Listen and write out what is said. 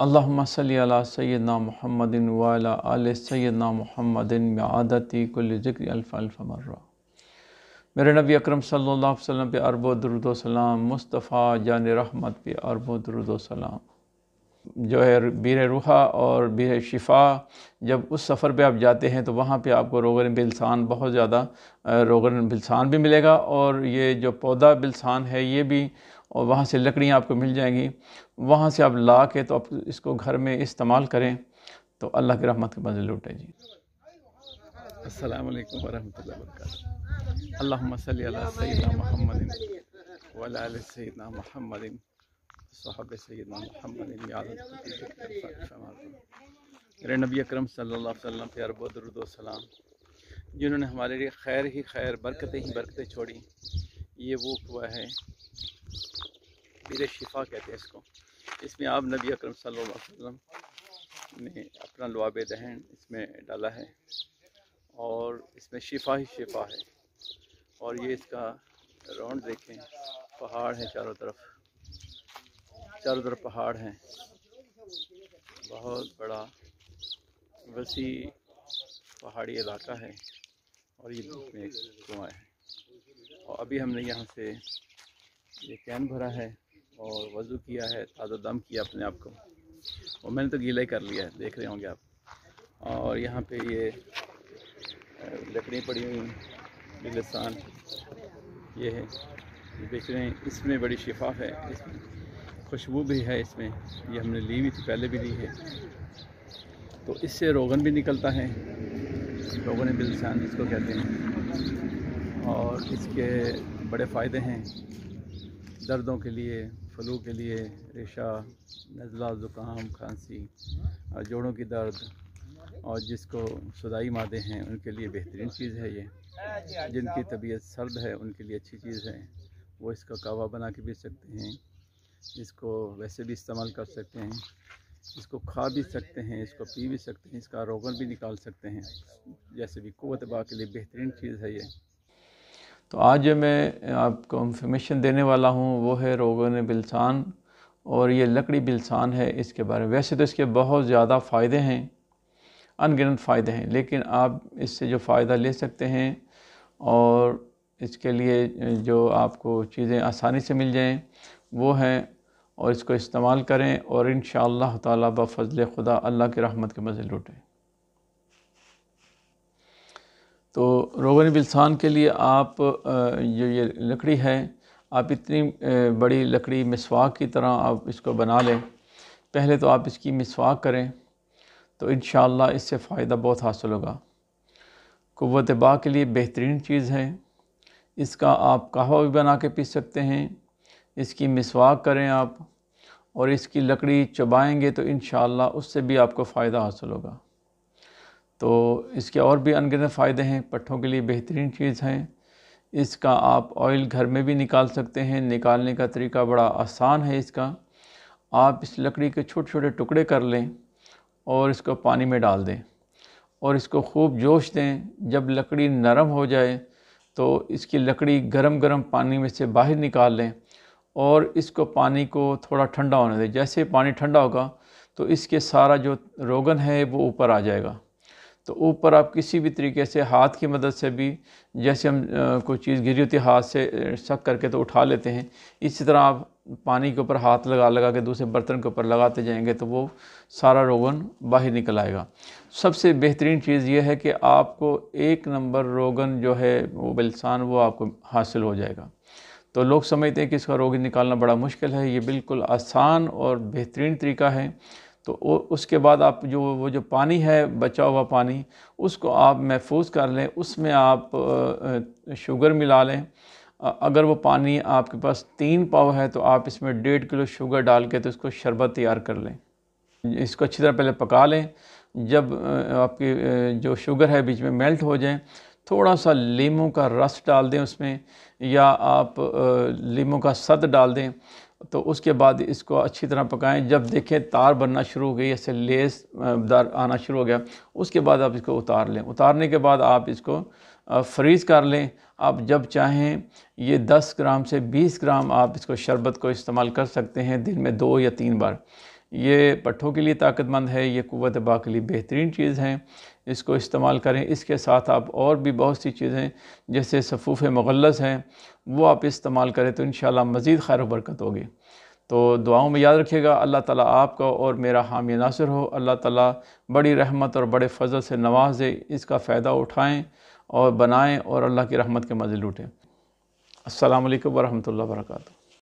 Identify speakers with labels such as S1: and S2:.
S1: अल्लाहुम्मा सल्ली अला सय्यिदना मुहम्मदिन व अला आलि सय्यिदना मुहम्मदिन मिआदती कुल्लि ज़िक्रि अल्फ़ अल्फ़ मर्रा। मेरे नबी अकरम सल्लल्लाहु अलैहि वसल्लम पे अरबो दुरूद व सलाम, मुस्तफ़ा जान रहमत पे अरबो दुरूद व सलाम। जो है बीर रूहा और बीर शिफ़ा, जब उस सफ़र पे आप जाते हैं तो वहाँ पे आपको रोगन बिलसान बहुत ज़्यादा रोगन बिलसान भी मिलेगा, और ये जो पौधा बिलसान है ये भी, और वहाँ से लकड़ियाँ आपको मिल जाएंगी। वहाँ से आप ला के तो आप इसको घर में इस्तेमाल करें तो अल्लाह की रहमत के मज़े लूटें जी। अस्सलामु अलैकुम वरहमतुल्लाहि वबरकातुहू। अल्लाहुम्मा सल्ली अला सय्यिदना मुहम्मदिन व अला आलि सय्यिदना मुहम्मदिन सहाबे सय्यिदना मुहम्मदिन मेरे नबी अकरम सल्लल्लाहु अलैहि वसल्लम पे अरबो दुरूद व सलाम, जिन्होंने हमारे लिए खैर ही खैर, बरकतें ही बरकतें छोड़ी। ये वो हुआ है बीर शिफ़ा कहते हैं इसको। इसमें आप नबी अकरम सल्लल्लाहु अलैहि वसल्लम ने अपना लुआब दहन इसमें डाला है, और इसमें शिफा ही शिफा है। और ये इसका राउंड देखें, पहाड़ है चारों तरफ पहाड़ हैं, बहुत बड़ा वसी पहाड़ी इलाका है, और ये बीच में एक कुआं है। और अभी हमने यहाँ से ये कैन भरा है और वज़ू किया है, ताज़ा दम किया अपने आप को, और मैंने तो गीला ही कर लिया है, देख रहे होंगे आप। और यहाँ पे ये लकड़ी पड़ी हुई बिलसान ये है, ये बेच रहे हैं। इसमें बड़ी शिफा है, इसमें खुशबू भी है, इसमें ये हमने ली हुई थी, पहले भी ली है। तो इससे रोगन भी निकलता है, रोगन बिलसान जिसको कहते हैं, और इसके बड़े फ़ायदे हैं दर्दों के लिए, फ्लू के लिए, रेशा, नज़ला, ज़ुकाम, खांसी, जोड़ों की दर्द, और जिसको सुदाई मादे हैं उनके लिए बेहतरीन चीज़ है ये। जिनकी तबीयत सर्द है उनके लिए अच्छी चीज़ है, वो इसका कहवा बना के पी सकते हैं, इसको वैसे भी इस्तेमाल कर सकते हैं, इसको खा भी सकते हैं, इसको पी भी सकते हैं, इसका रोगन भी निकाल सकते हैं। जैसे भी क़ुव्वत बा के लिए बेहतरीन चीज़ है ये। तो आज जो मैं आपको इंफॉर्मेशन देने वाला हूँ वो है रोगन बिलसान, और ये लकड़ी बिलसान है इसके बारे में। वैसे तो इसके बहुत ज़्यादा फ़ायदे हैं, अनगिनत फ़ायदे हैं, लेकिन आप इससे जो फ़ायदा ले सकते हैं और इसके लिए जो आपको चीज़ें आसानी से मिल जाएं वो हैं, और इसको इस्तेमाल करें, और इंशाअल्लाह ताला बफ़ज़्ल खुदा अल्लाह की रहमत के मज़े लूटें। तो रोगन बिलसान के लिए आप जो ये लकड़ी है, आप इतनी बड़ी लकड़ी मिसवाक की तरह आप इसको बना लें। पहले तो आप इसकी मिसवाक करें तो इंशाअल्लाह इससे फ़ायदा बहुत हासिल होगा। क़ुव्वत बा के लिए बेहतरीन चीज़ है। इसका आप कहवा भी बना के पी सकते हैं। इसकी मिसवाक करें आप, और इसकी लकड़ी चबाएंगे तो इंशाअल्लाह उससे भी आपको फ़ायदा हासिल होगा। तो इसके और भी अनगिनत फ़ायदे हैं, पट्ठों के लिए बेहतरीन चीज़ है। इसका आप ऑयल घर में भी निकाल सकते हैं, निकालने का तरीका बड़ा आसान है इसका। आप इस लकड़ी के छोटे छोटे टुकड़े कर लें और इसको पानी में डाल दें, और इसको खूब जोश दें। जब लकड़ी नरम हो जाए तो इसकी लकड़ी गरम गरम पानी में से बाहर निकाल लें, और इसको पानी को थोड़ा ठंडा होने दें। जैसे पानी ठंडा होगा तो इसके सारा जो रोगन है वो ऊपर आ जाएगा। तो ऊपर आप किसी भी तरीके से हाथ की मदद से भी, जैसे हम कोई चीज़ गिरी होती है हाथ से सक करके तो उठा लेते हैं, इसी तरह आप पानी के ऊपर हाथ लगा लगा के दूसरे बर्तन के ऊपर लगाते जाएंगे तो वो सारा रोगन बाहर निकल आएगा। सबसे बेहतरीन चीज़ ये है कि आपको एक नंबर रोगन जो है वो बिलसान वो आपको हासिल हो जाएगा। तो लोग समझते हैं कि इसका रोगन निकालना बड़ा मुश्किल है, ये बिल्कुल आसान और बेहतरीन तरीका है। तो उसके बाद आप वो जो पानी है, बचा हुआ पानी, उसको आप महफूज कर लें, उसमें आप शुगर मिला लें। अगर वो पानी आपके पास 3 पाव है तो आप इसमें 1.5 किलो शुगर डाल के तो इसको शरबत तैयार कर लें। इसको अच्छी तरह पहले पका लें। जब आपकी जो शुगर है बीच में मेल्ट हो जाए, थोड़ा सा लीमू का रस डाल दें उसमें, या आप लीमू का सद डाल दें। तो उसके बाद इसको अच्छी तरह पकाएं। जब देखें तार बनना शुरू हो गई, ऐसे लेस दार आना शुरू हो गया, उसके बाद आप इसको उतार लें। उतारने के बाद आप इसको फ्रीज़ कर लें। आप जब चाहें ये 10 ग्राम से 20 ग्राम आप इसको शरबत को इस्तेमाल कर सकते हैं दिन में 2 या 3 बार। ये पट्ठों के लिए ताकतमंद है, ये क़ुव्वत बाह के लिए बेहतरीन चीज़ है, इसको इस्तेमाल करें। इसके साथ आप और भी बहुत सी चीज़ें जैसे सफ़ूफ़ मुग़ल्लज़ हैं वो आप इस्तेमाल करें तो इंशाअल्लाह मज़ीद खैर व बरकत होगी। तो दुआओं में याद रखिएगा। अल्लाह ताला आपका और मेरा हामी नासिर हो। अल्लाह ताला बड़ी रहमत और बड़े फ़ज़ल से नवाज़े, इसका फ़ायदा उठाएँ और बनाएँ और अल्लाह की रहमत के मज़े लूटें। अस्सलामु अलैकुम व रहमतुल्लाहि व बरकातुहू।